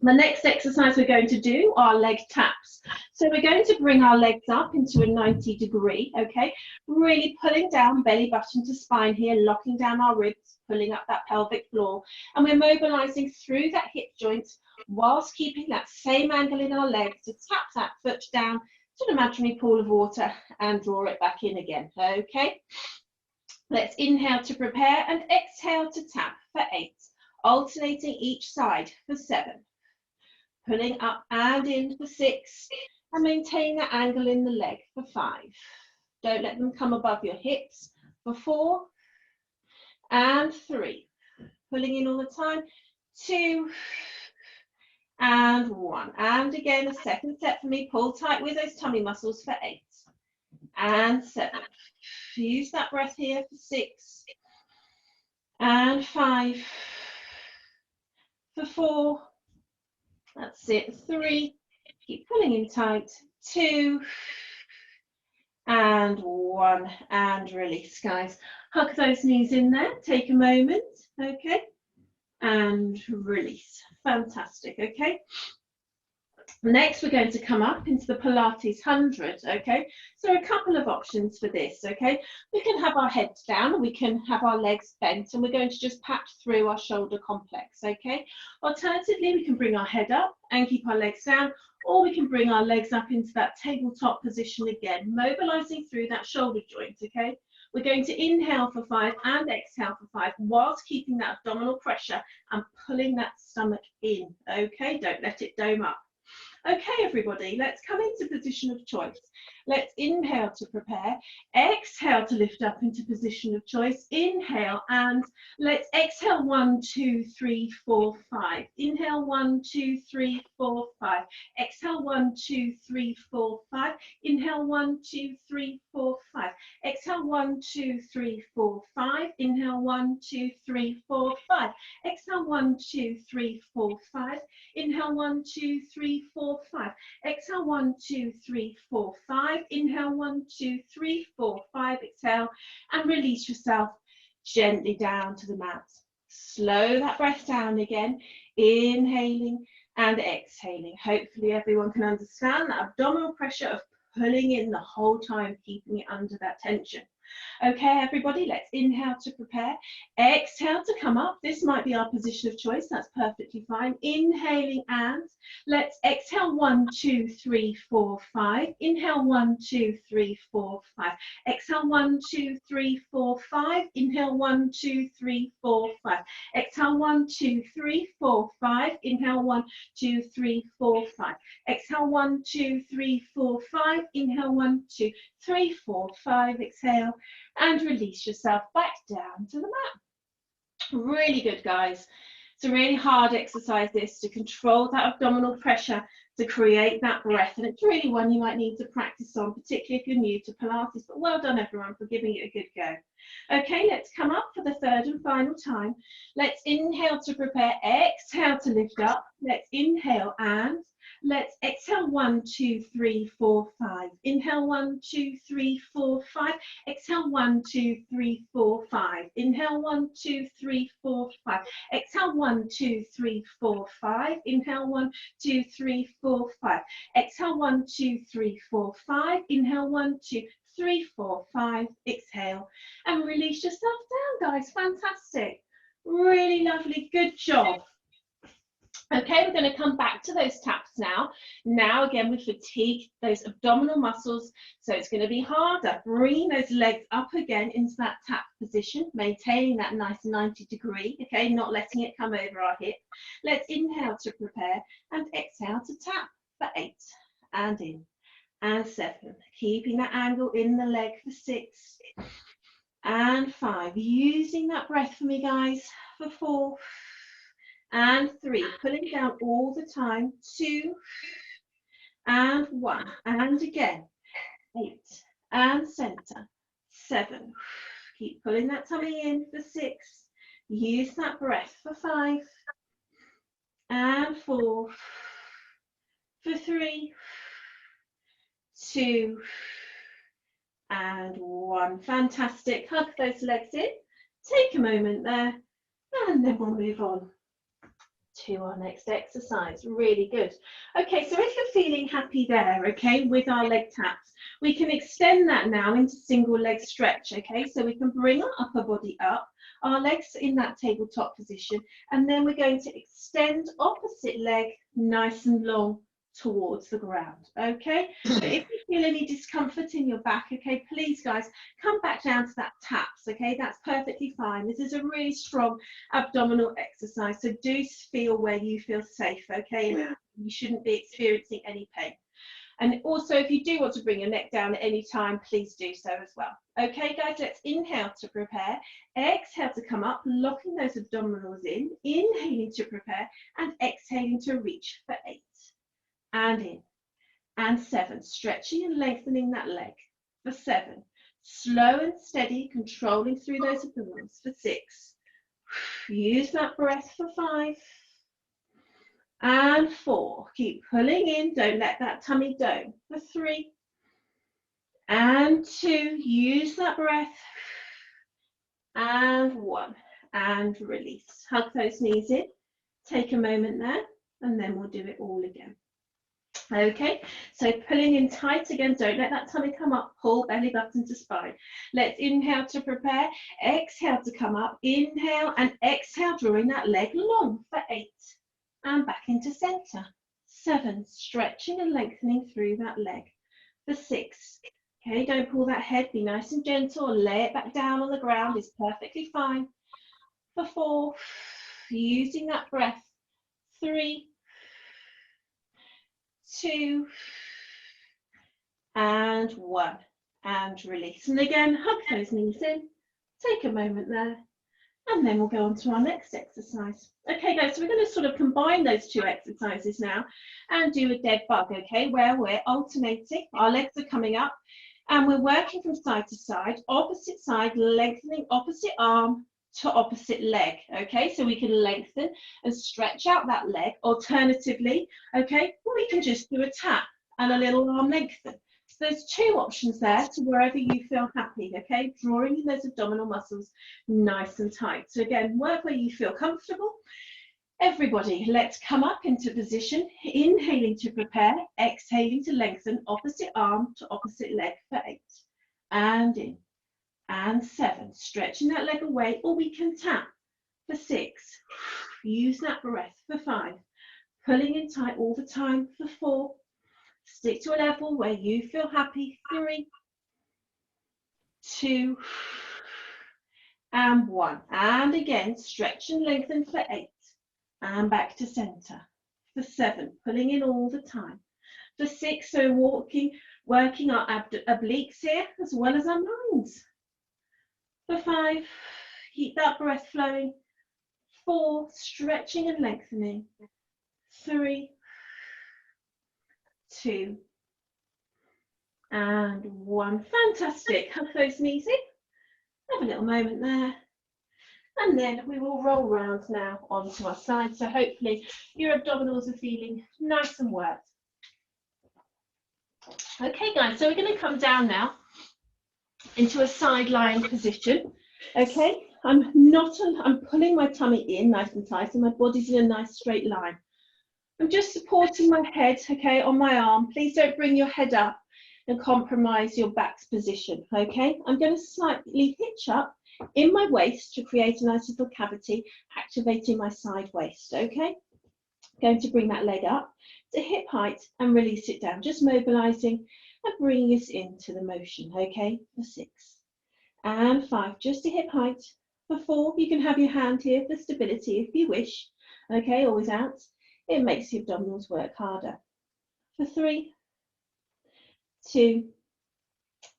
the next exercise we're going to do are leg taps. So we're going to bring our legs up into a 90 degree, okay, really pulling down belly button to spine here, locking down our ribs, pulling up that pelvic floor, and we're mobilizing through that hip joint whilst keeping that same angle in our legs to tap that foot down to an imaginary pool of water and draw it back in again. Okay, let's inhale to prepare and exhale to tap for 8, alternating each side for 7, pulling up and in for 6, and maintain that angle in the leg for 5. Don't let them come above your hips for 4 and 3, pulling in all the time, 2 and 1, and again a second set for me, pull tight with those tummy muscles for 8 and 7. Use that breath here for 6 and 5, for 4, that's it, 3, keep pulling in tight, 2 and 1, and release guys. Hug those knees in there, take a moment, okay, and release. Fantastic. Okay, next we're going to come up into the Pilates 100. Okay, so a couple of options for this. Okay, we can have our heads down and we can have our legs bent, and we're going to just pat through our shoulder complex. Okay, alternatively we can bring our head up and keep our legs down, or we can bring our legs up into that tabletop position again, mobilizing through that shoulder joint. Okay, we're going to inhale for 5 and exhale for 5 whilst keeping that abdominal pressure and pulling that stomach in. Okay, don't let it dome up. Okay, everybody, let's come into position of choice. Let's inhale to prepare, exhale to lift up into position of choice, inhale, and let's exhale 1, 2, 3, 4, 5. Inhale 1, 2, 3, 4, 5. Exhale 1, 2, 3, 4, 5. Inhale 1, 2, 3, 4, 5. Exhale 1, 2, 3, 4, 5. Inhale 1, 2, 3, 4, 5. Exhale 1, 2, 3, 4, 5. Inhale 1, 2, 3, 4, 5. Exhale 1, 2, 3, 4, 5. Inhale 1, 2, 3, 4, 5. Exhale and release yourself gently down to the mat. Slow that breath down again, inhaling and exhaling. Hopefully everyone can understand that abdominal pressure of pulling in the whole time, keeping it under that tension. Okay, everybody, let's inhale to prepare, exhale to come up. This might be our position of choice, that's perfectly fine. Inhaling and let's exhale 1, 2, 3, 4, 5. Inhale 1, 2, 3, 4, 5. Exhale 1, 2, 3, 4, 5. Inhale 1, 2, 3, 4, 5. Exhale 1, 2, 3, 4, 5. Inhale 1, 2, 3, 4, 5. Exhale 1, 2, 3, 4, 5. Inhale 1, 2, 3, 4, 5. Exhale and release yourself back down to the mat. Really good, guys. It's a really hard exercise this, to control that abdominal pressure to create that breath, and it's really one you might need to practice on, particularly if you're new to Pilates. But well done everyone for giving it a good go. Okay, let's come up for the third and final time. Let's inhale to prepare, exhale to lift up. Let's inhale and let's exhale 1, 2, 3, 4, 5. Inhale 1, 2, 3, 4, 5. Exhale 1, 2, 3, 4, 5. Inhale 1, 2, 3, 4, 5. Exhale 1, 2, 3, 4, 5. Inhale 1, 2, 3, 4, 5. Exhale 1, 2, 3, 4, 5. Inhale 1, 2, 3, 4, 5. Exhale and release yourself down, guys. Fantastic. Really lovely. Good job. Okay, we're going to come back to those taps now. Now again, we fatigue those abdominal muscles, so it's going to be harder. Bringing those legs up again into that tap position, maintaining that nice 90 degree, okay, not letting it come over our hip. Let's inhale to prepare and exhale to tap for 8 and in and 7. Keeping that angle in the leg for 6 and 5. Using that breath for me, guys, for 4 and 3, pulling down all the time, 2 and 1, and again, 8 and center, 7, keep pulling that tummy in for 6, use that breath for 5 and 4, for 3 2, and 1. Fantastic. Hug those legs in. Take a moment there, and then we'll move on to our next exercise. Really good. Okay, so if you're feeling happy there, okay, with our leg taps, we can extend that now into single leg stretch, okay? So we can bring our upper body up, our legs in that tabletop position, and then we're going to extend opposite leg nice and long towards the ground, okay? But if you feel any discomfort in your back, okay, please guys, come back down to that taps, okay? That's perfectly fine. This is a really strong abdominal exercise, so do feel where you feel safe, okay? And you shouldn't be experiencing any pain. And also, if you do want to bring your neck down at any time, please do so as well. Okay, guys, let's inhale to prepare. Exhale to come up, locking those abdominals in. Inhaling to prepare and exhaling to reach for 8. And in. And 7. Stretching and lengthening that leg. For 7. Slow and steady, controlling through those abdominals. For 6. Use that breath for 5. And 4. Keep pulling in. Don't let that tummy go. For 3. And 2. Use that breath. And 1. And release. Hug those knees in. Take a moment there. And then we'll do it all again. Okay, so pulling in tight again. Don't let that tummy come up. Pull belly button to spine. Let's inhale to prepare. Exhale to come up. Inhale and exhale, drawing that leg long for 8. And back into center. 7. Stretching and lengthening through that leg. For 6. Okay, don't pull that head. Be nice and gentle. Lay it back down on the ground is perfectly fine. For 4. Using that breath. 3. 2. And 1. And release. And again, hug those knees in. Take a moment there. And then we'll go on to our next exercise. Okay, guys, so we're going to sort of combine those two exercises now and do a dead bug, okay, where we're alternating. Our legs are coming up and we're working from side to side, opposite side, lengthening opposite arm to opposite leg, okay? So we can lengthen and stretch out that leg. Alternatively, okay, we can just do a tap and a little arm lengthen. So there's 2 options there to wherever you feel happy, okay? Drawing in those abdominal muscles nice and tight. So again, work where you feel comfortable. Everybody, let's come up into position, inhaling to prepare, exhaling to lengthen, opposite arm to opposite leg for 8. And in. And 7. Stretching that leg away, or we can tap for 6. Use that breath for 5. Pulling in tight all the time for 4. Stick to a level where you feel happy. 3, 2, and 1. And again, stretch and lengthen for 8. And back to center. For 7, pulling in all the time. For 6, so working our obliques here as well as our minds. For 5, keep that breath flowing. 4, stretching and lengthening. 3, 2, and 1. Fantastic. Hug those knees in. Have a little moment there. And then we will roll round now onto our side. So hopefully your abdominals are feeling nice and worked. Okay, guys, so we're going to come down now into a side lying position. Okay, I'm pulling my tummy in nice and tight and my body's in a nice straight line. I'm just supporting my head, okay, on my arm. Please don't bring your head up and compromise your back's position, okay? I'm going to slightly hitch up in my waist to create a nice little cavity, activating my side waist, okay? Going to bring that leg up to hip height and release it down, just mobilizing and bringing us into the motion, okay? For 6 and 5, just to hip height. For 4, you can have your hand here for stability if you wish, okay? Always out. It makes the abdominals work harder. For 3, 2,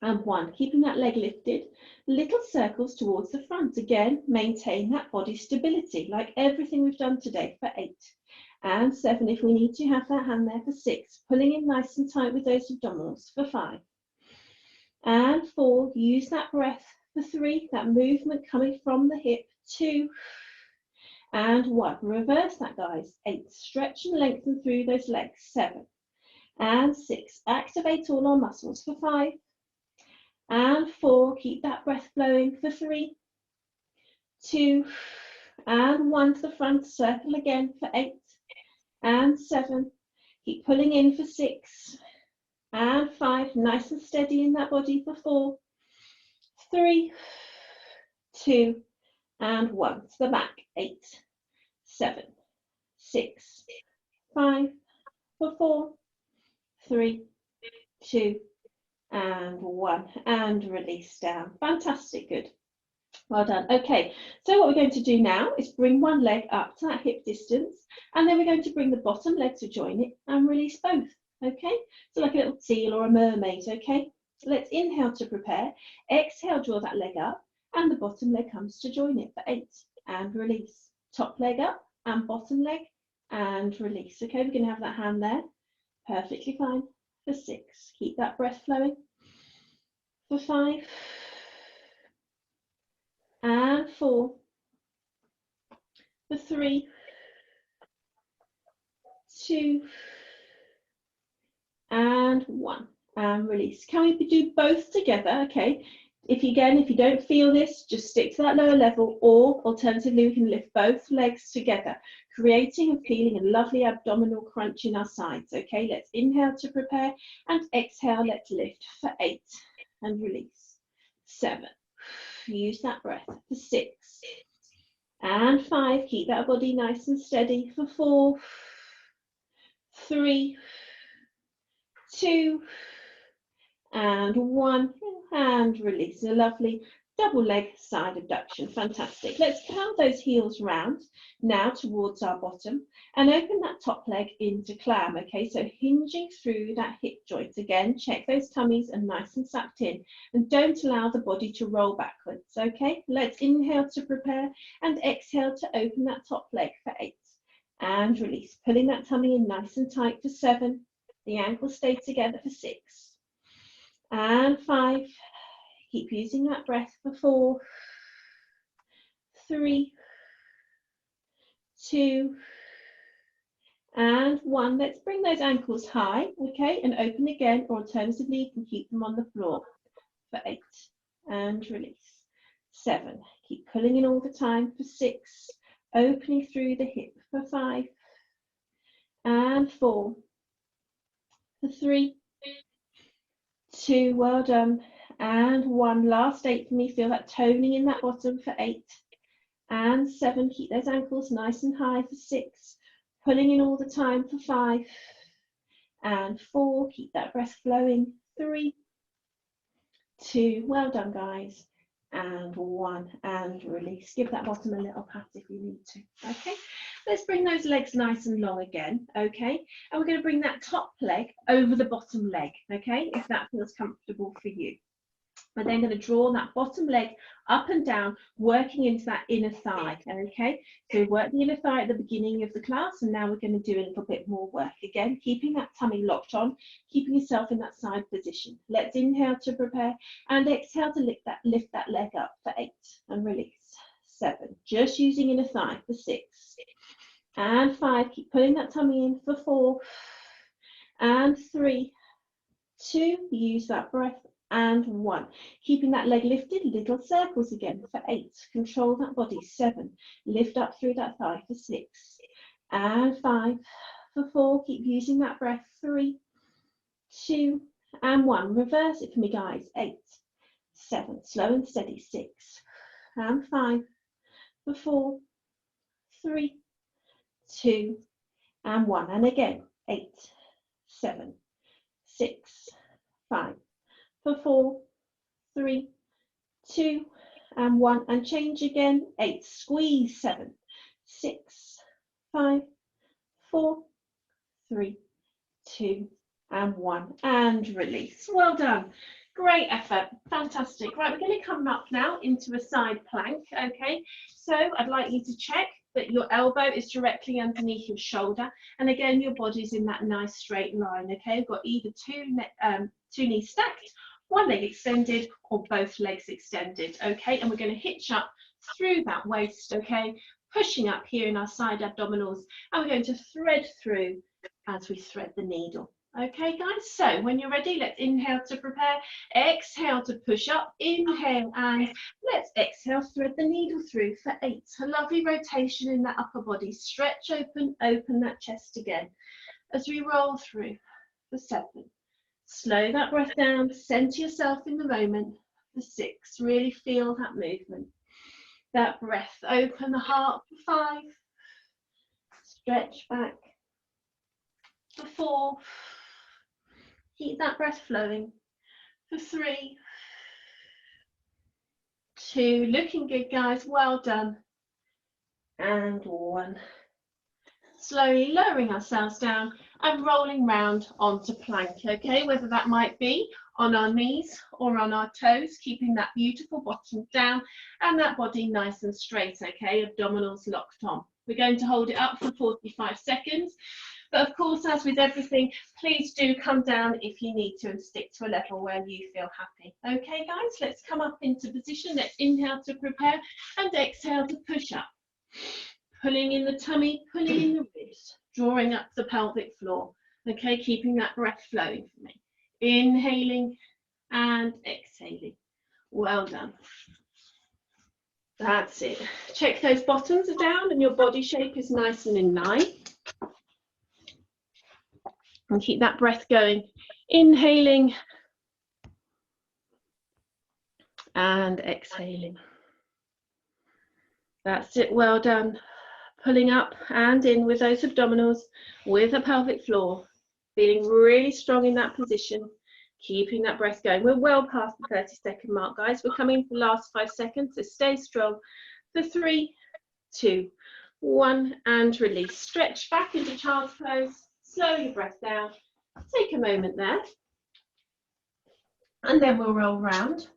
and 1. Keeping that leg lifted, little circles towards the front. Again, maintain that body stability, like everything we've done today. For 8 and 7, if we need to, have that hand there. For 6, pulling in nice and tight with those abdominals. For 5 and 4, use that breath. For 3, that movement coming from the hip. 2 and 1. Reverse that, guys. 8, stretch and lengthen through those legs. 7 and 6. Activate all our muscles for 5 and 4. Keep that breath flowing for 3, 2 and 1 to the front. Circle again for 8 and 7. Keep pulling in for 6 and 5. Nice and steady in that body for 4, 3, 2 and 1 to the back. 8, 7, 6, 5, for 4, 3, 2 and 1, and release down. Fantastic, good. Well done. Okay, so what we're going to do now is bring one leg up to that hip distance, and then we're going to bring the bottom leg to join it and release both. Okay, so like a little seal or a mermaid. Okay, let's inhale to prepare, exhale, draw that leg up, and the bottom leg comes to join it for 8 and release. Top leg up and bottom leg and release. Okay, we're going to have that hand there. Perfectly fine. For 6, keep that breath flowing. For 5 and 4. For 3, 2 and 1, and release. Can we do both together? Okay, if you don't feel this, just stick to that lower level, or alternatively we can lift both legs together, creating and feeling a lovely abdominal crunch in our sides. Okay, let's inhale to prepare, and exhale, let's lift for 8 and release. 7, use that breath. For 6 and 5, keep that body nice and steady. For 4, 3, 2 and 1, and release. A lovely double leg side abduction. Fantastic. Let's curl those heels round now towards our bottom and open that top leg into clam. Okay, so hinging through that hip joint again. Check those tummies are nice and sucked in, and don't allow the body to roll backwards. Okay, let's inhale to prepare and exhale to open that top leg for 8 and release, pulling that tummy in nice and tight for 7. The ankles stay together for 6 and 5. Keep using that breath for 4, 3, 2 and 1. Let's bring those ankles high, okay, and open again, or alternatively you can keep them on the floor for 8 and release. 7, keep pulling in all the time for 6, opening through the hip for 5 and 4, for 3, 2, well done, and 1. Last 8 for me. Feel that toning in that bottom for 8 and 7. Keep those ankles nice and high for 6, pulling in all the time for 5 and 4. Keep that breath flowing. 3, 2, well done guys, and 1, and release. Give that bottom a little pat if you need to. Okay, let's bring those legs nice and long again. Okay, and we're going to bring that top leg over the bottom leg. Okay, if that feels comfortable for you. We're then going to draw that bottom leg up and down, working into that inner thigh. Okay, so work the inner thigh at the beginning of the class, and now we're going to do a little bit more work again, keeping that tummy locked on, keeping yourself in that side position. Let's inhale to prepare, and exhale to lift that leg up for 8 and release. 7, just using inner thigh for 6 and 5. Keep pulling that tummy in for 4 and 3, 2. Use that breath. And 1, keeping that leg lifted, little circles again for 8. Control that body. 7, lift up through that thigh for 6 and 5, for 4. Keep using that breath. 3, 2 and 1. Reverse it for me guys. 8, 7, slow and steady. 6 and 5, for 4, 3, 2 and 1. And again. 8, 7, 6, 5, for 4, 3, 2 and 1, and change again. 8, squeeze. 7, 6, 5, 4, 3, 2 and 1, and release. Well done, great effort, fantastic. Right, we're going to come up now into a side plank. Okay, so I'd like you to check that your elbow is directly underneath your shoulder, and again your body's in that nice straight line. Okay, we've got either two knees stacked, one leg extended, or both legs extended. Okay, and we're going to hitch up through that waist. Okay, pushing up here in our side abdominals, and we're going to thread through as we thread the needle. Okay, guys, so when you're ready, let's inhale to prepare, exhale to push up, inhale, and let's exhale, thread the needle through for 8. A lovely rotation in that upper body. Stretch open, open that chest again as we roll through for 7. Slow that breath down, center yourself in the moment for 6. Really feel that movement, that breath. Open the heart for 5. Stretch back for 4. Keep that breath flowing for 3, 2, looking good, guys, well done, and 1. Slowly lowering ourselves down and rolling round onto plank, okay, whether that might be on our knees or on our toes, keeping that beautiful bottom down and that body nice and straight, okay, abdominals locked on. We're going to hold it up for 45 seconds. But of course, as with everything, please do come down if you need to and stick to a level where you feel happy. Okay, guys, let's come up into position. Let's inhale to prepare and exhale to push up. Pulling in the tummy, pulling in the ribs, drawing up the pelvic floor. Okay, keeping that breath flowing for me. Inhaling and exhaling. Well done. That's it. Check those bottoms are down and your body shape is nice and in line. And keep that breath going. Inhaling and exhaling. That's it, well done. Pulling up and in with those abdominals, with the pelvic floor. Feeling really strong in that position. Keeping that breath going. We're well past the 30-second mark, guys. We're coming for the last 5 seconds, so stay strong. For 3, 2, 1, and release. Stretch back into child's pose. Slow your breath down. Take a moment there. And then we'll roll round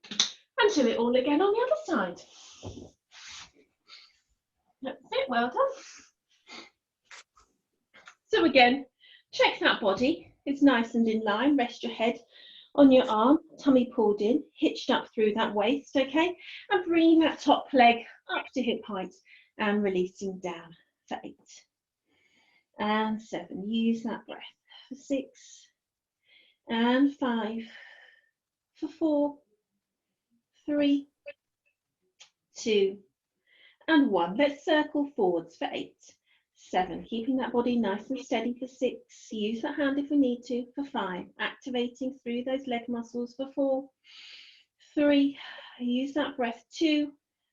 and do it all again on the other side. That's it, well done. So again, check that body. It's nice and in line. Rest your head on your arm, tummy pulled in, hitched up through that waist, okay? And bringing that top leg up to hip height and releasing down for 8. And 7. Use that breath for 6. And 5. For 4. 3. 2. And 1. Let's circle forwards for 8. 7. Keeping that body nice and steady for 6. Use that hand if we need to for 5. Activating through those leg muscles for 4. 3. Use that breath 2.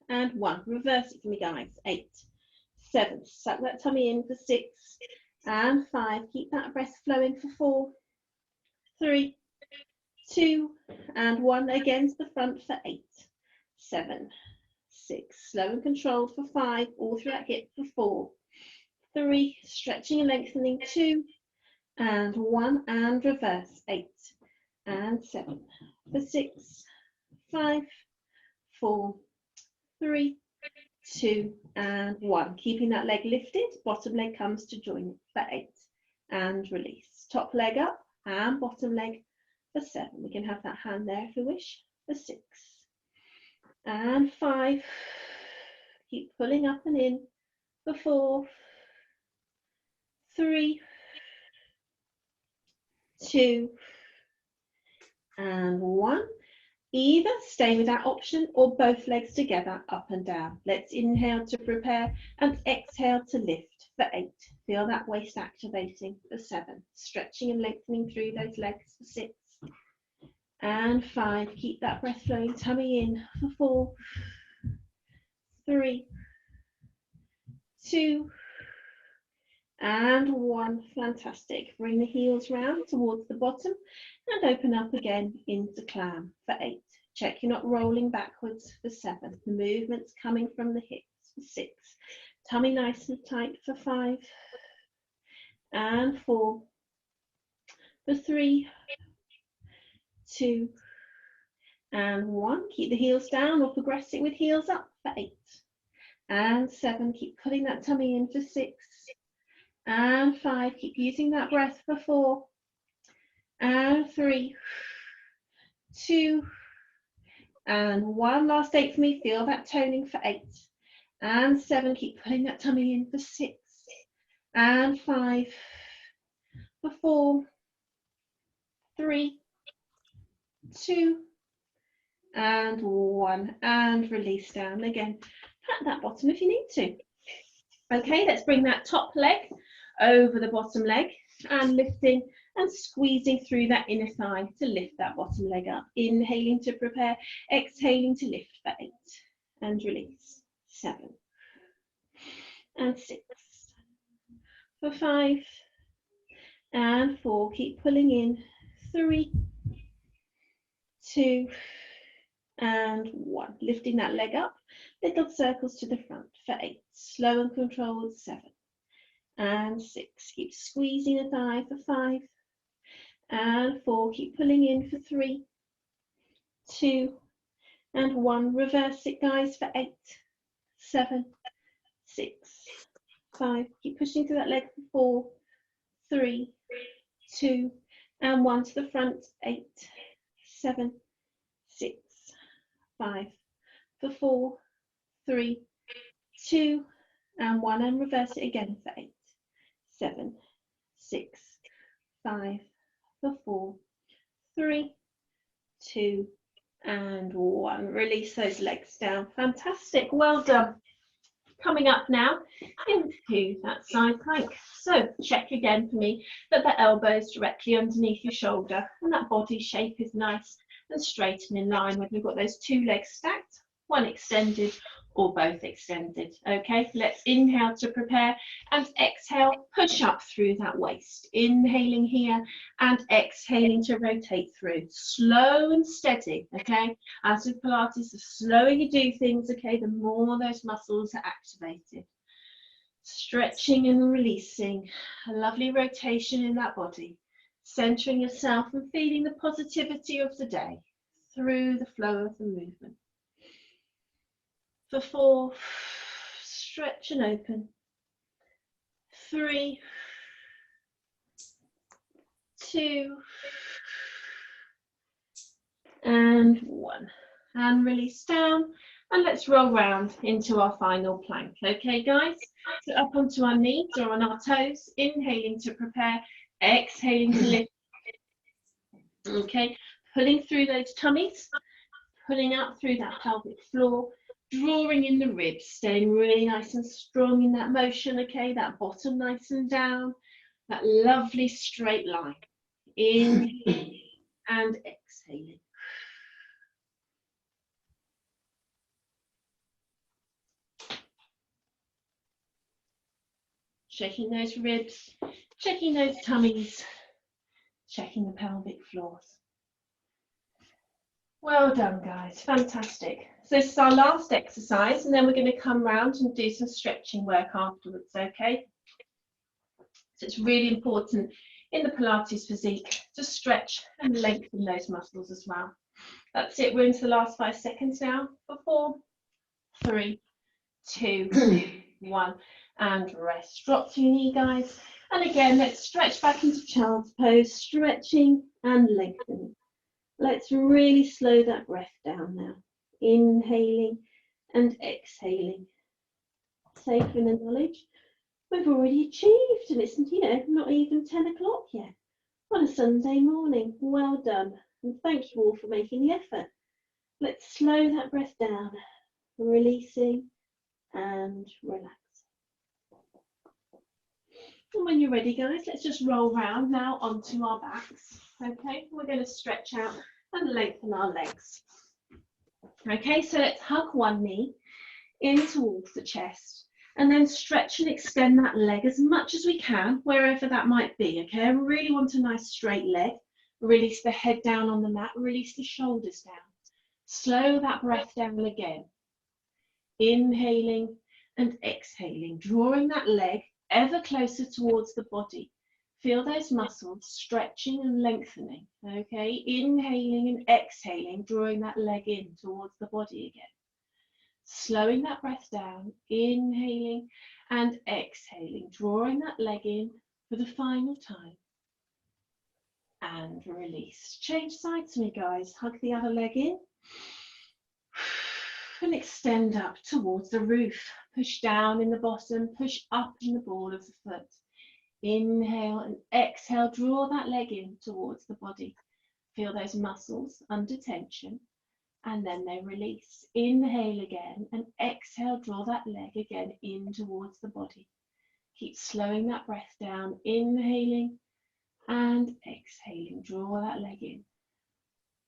And 1. Reverse it for me, guys. 8. 7. Suck that tummy in for 6. And 5. Keep that breath flowing for 4. 3. 2. And 1. Again to the front for 8. 7. 6. Slow and controlled for 5. All through that hip for 4. 3, stretching and lengthening, 2, and 1, and reverse, 8, and 7, for 6, 5, 4, 3, 2, and 1. Keeping that leg lifted, bottom leg comes to join it for 8, and release. Top leg up, and bottom leg for 7. We can have that hand there if you wish, for 6, and 5. Keep pulling up and in, for 4, 3, 2, and 1. Either stay with that option or both legs together, up and down. Let's inhale to prepare and exhale to lift for 8. Feel that waist activating for 7. Stretching and lengthening through those legs for 6. And 5. Keep that breath flowing, tummy in for 4, 3, 2, and 1. Fantastic. Bring the heels round towards the bottom and open up again into clam for 8. Check you're not rolling backwards for 7. The movement's coming from the hips for 6. Tummy nice and tight for 5. And 4. For 3, 2, and 1. Keep the heels down or progress it with heels up for 8. And 7. Keep pulling that tummy in for 6. And 5, keep using that breath for 4, and 3, 2, and 1. Last 8 for me, feel that toning for 8, and 7, keep pulling that tummy in for 6, and 5, for 4, 3, 2, and 1, and release down again. Pat that bottom if you need to. Okay, let's bring that top leg over the bottom leg and lifting and squeezing through that inner thigh to lift that bottom leg up. Inhaling to prepare, exhaling to lift for 8 and release. 7 and 6 for 5 and 4. Keep pulling in. 3, 2 and 1. Lifting that leg up, little circles to the front for 8. Slow and controlled. 7 and 6. Keep squeezing the thigh for 5 and 4. Keep pulling in for 3, 2 and 1. Reverse it, guys, for 8, 7, 6, 5. Keep pushing through that leg for 4, 3, 2 and 1 to the front. 8, 7, 6, 5 for 4, 3, 2 and 1, and reverse it again for 8, 7, 6, 5 for 4, 3, 2 and 1. Release those legs down. Fantastic, well done. Coming up now into that side plank. So check again for me that the elbows directly underneath your shoulder and that body shape is nice and straight and in line when you've got those 2 legs stacked, one extended or both extended. Okay, let's inhale to prepare and exhale, push up through that waist. Inhaling here and exhaling to rotate through. Slow and steady, okay? As with Pilates, the slower you do things, okay, the more those muscles are activated. Stretching and releasing. A lovely rotation in that body. Centering yourself and feeling the positivity of the day through the flow of the movement. For 4, stretch and open. 3, 2 and 1. And release down. And let's roll round into our final plank. Okay, guys? So up onto our knees or on our toes. Inhaling to prepare. Exhaling to lift. Okay, pulling through those tummies. Pulling out through that pelvic floor. Drawing in the ribs, staying really nice and strong in that motion, okay? That bottom nice and down, that lovely straight line. Inhaling and exhaling. Checking those ribs, checking those tummies, checking the pelvic floors. Well done, guys, fantastic. So this is our last exercise, and then we're going to come round and do some stretching work afterwards, okay? So it's really important in the Pilates physique to stretch and lengthen those muscles as well. That's it, we're into the last 5 seconds now. For 4, 3, 2, 1, and rest. Drop to your knee, guys. And again, let's stretch back into child's pose, stretching and lengthening. Let's really slow that breath down now. Inhaling and exhaling. Safe in the knowledge we've already achieved, and it's, you know, not even 10 o'clock yet on a Sunday morning. Well done, and thank you all for making the effort. Let's slow that breath down, releasing and relaxing. And when you're ready, guys, let's just roll round now onto our backs. Okay, we're going to stretch out and lengthen our legs. Okay, so let's hug one knee in towards the chest and then stretch and extend that leg as much as we can, wherever that might be. Okay, I really want a nice straight leg. Release the head down on the mat, release the shoulders down. Slow that breath down again. Inhaling and exhaling, drawing that leg ever closer towards the body. Feel those muscles stretching and lengthening, okay? Inhaling and exhaling, drawing that leg in towards the body again. Slowing that breath down, inhaling and exhaling, drawing that leg in for the final time. And release. Change sides to me, guys. Hug the other leg in. And extend up towards the roof. Push down in the bottom, push up in the ball of the foot. Inhale and exhale, draw that leg in towards the body. Feel those muscles under tension, and then they release. Inhale again and exhale, draw that leg again in towards the body. Keep slowing that breath down, inhaling and exhaling, draw that leg in.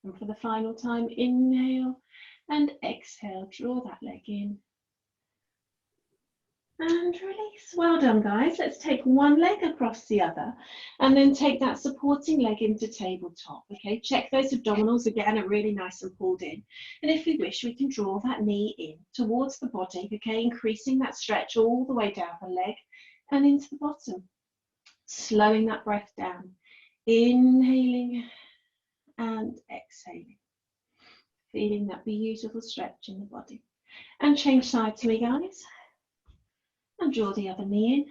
And for the final time, inhale and exhale, draw that leg in. And release. Well done, guys. Let's take one leg across the other and then take that supporting leg into tabletop. Okay, check those abdominals again are really nice and pulled in. And if we wish, we can draw that knee in towards the body, okay, increasing that stretch all the way down the leg and into the bottom. Slowing that breath down, inhaling and exhaling. Feeling that beautiful stretch in the body. And change side to me, guys. And draw the other knee in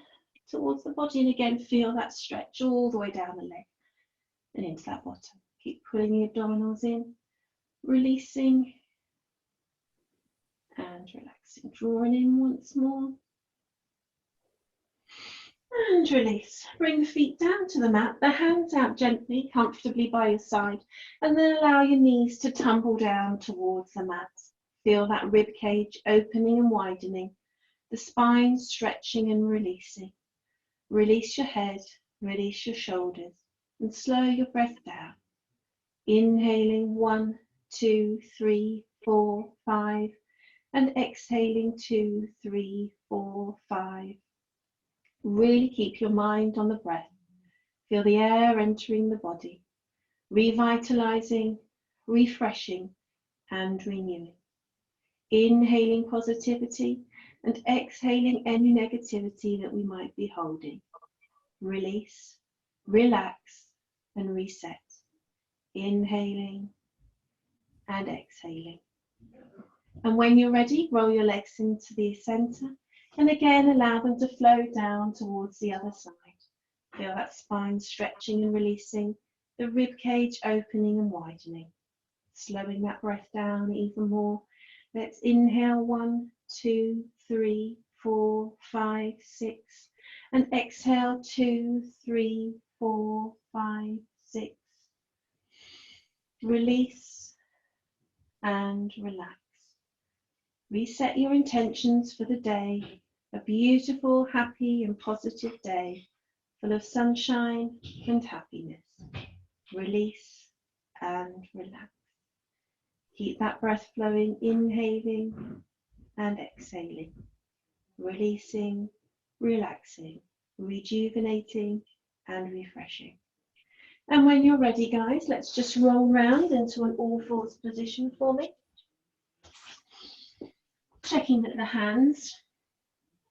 towards the body, and again feel that stretch all the way down the leg and into that bottom. Keep pulling the abdominals in, releasing and relaxing. Drawing in once more and release. Bring the feet down to the mat, the hands out gently, comfortably by your side, and then allow your knees to tumble down towards the mat. Feel that rib cage opening and widening. The spine stretching and releasing. Release your head, release your shoulders, and slow your breath down. Inhaling 1, 2, 3, 4, 5, and exhaling 2, 3, 4, 5. Really keep your mind on the breath. Feel the air entering the body, revitalizing, refreshing, and renewing. Inhaling positivity and exhaling any negativity that we might be holding. Release, relax, and reset. Inhaling and exhaling. And when you're ready, roll your legs into the center, and again allow them to flow down towards the other side. Feel that spine stretching and releasing, the rib cage opening and widening. Slowing that breath down even more. Let's inhale 1, 2, 3, 4, 5, 6, and exhale 2, 3, 4, 5, 6. Release and relax. Reset your intentions for the day. A beautiful, happy and positive day, full of sunshine and happiness. Release and relax. Keep that breath flowing, inhaling and exhaling. Releasing, relaxing, rejuvenating and refreshing. And when you're ready, guys, let's just roll round into an all fours position for me. Checking that the hands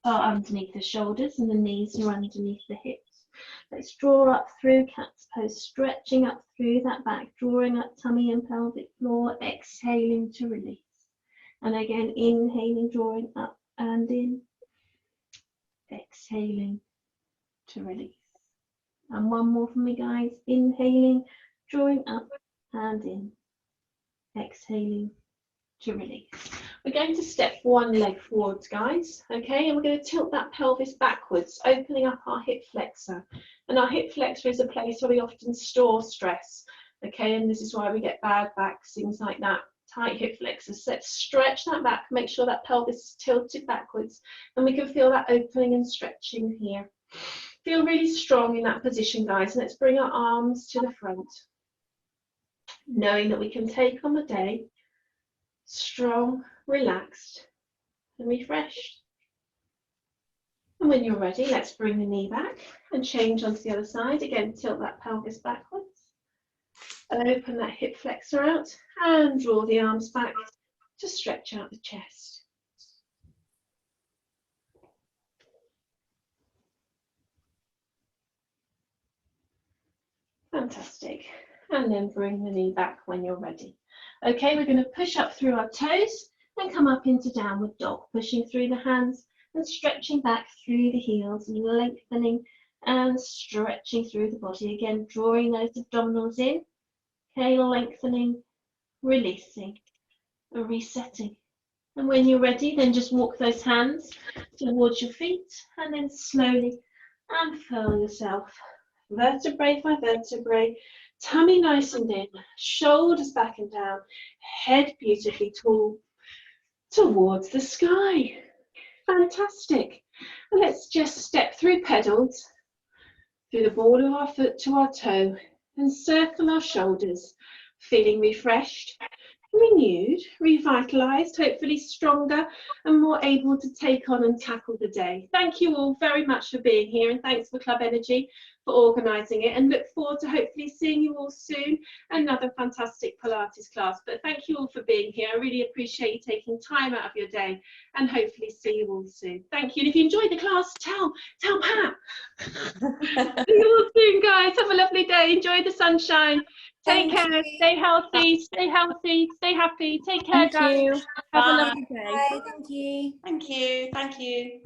are underneath the shoulders and the knees are underneath the hips. Let's draw up through cat's pose, stretching up through that back, drawing up tummy and pelvic floor, exhaling to release. And again, inhaling, drawing up and in, exhaling to release. And one more for me, guys. Inhaling, drawing up and in, exhaling to release. We're going to step one leg forwards, guys, okay, and we're going to tilt that pelvis backwards, opening up our hip flexor. And our hip flexor is a place where we often store stress, okay, and this is why we get bad backs, things like that. Tight hip flexors. Let's stretch that back, make sure that pelvis is tilted backwards, and we can feel that opening and stretching here. Feel really strong in that position, guys. Let's bring our arms to the front, knowing that we can take on the day strong, relaxed and refreshed. And when you're ready, let's bring the knee back and change onto the other side. Again, tilt that pelvis backwards. Open that hip flexor out and draw the arms back to stretch out the chest. Fantastic. And then bring the knee back when you're ready. Okay, we're going to push up through our toes and come up into downward dog, pushing through the hands and stretching back through the heels, lengthening and stretching through the body. Again, drawing those abdominals in. Okay, lengthening, releasing, and resetting. And when you're ready, then just walk those hands towards your feet and then slowly And feel yourself vertebrae by vertebrae, tummy nice and in, shoulders back and down, head beautifully tall towards the sky. Fantastic. And let's just step through pedals, through the ball of our foot to our toe, and circle our shoulders, feeling refreshed, renewed, revitalized, hopefully stronger and more able to take on and tackle the day. Thank you all very much for being here, and thanks for Club Energy for organising it, and look forward to hopefully seeing you all soon. Another fantastic Pilates class. But thank you all for being here. I really appreciate you taking time out of your day, and hopefully see you all soon. Thank you. And if you enjoyed the class, tell Pat. See you all soon, guys. Have a lovely day. Enjoy the sunshine. Take care. Stay healthy. Stay healthy. Stay happy. Take care, guys. Have a lovely day. Bye. Thank you. Thank you. Thank you.